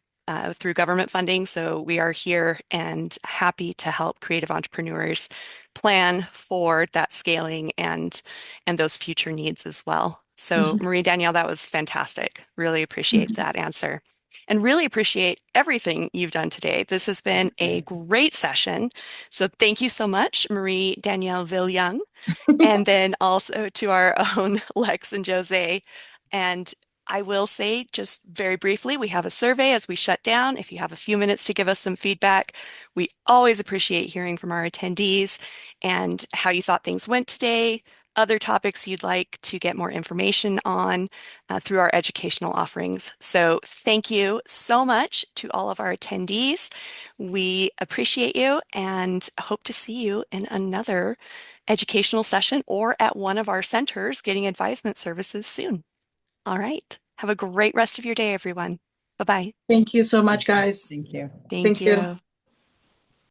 through government funding. So we are here and happy to help creative entrepreneurs plan for that scaling and those future needs as well. So Mhm. Marie Danielle, that was fantastic. Really appreciate Mhm. that answer. And really appreciate everything you've done today. This has been a great session. So thank you so much, Marie Danielle Vil-Young. And then also to our own Lex and Jose. And I will say just very briefly, we have a survey as we shut down. If you have a few minutes to give us some feedback, we always appreciate hearing from our attendees and how you thought things went today, other topics you'd like to get more information on through our educational offerings. So thank you so much to all of our attendees. We appreciate you and hope to see you in another educational session or at one of our centers getting advisement services soon. All right. Have a great rest of your day, everyone. Bye-bye. Thank you so much, guys. Thank you. Thank Thank you. you.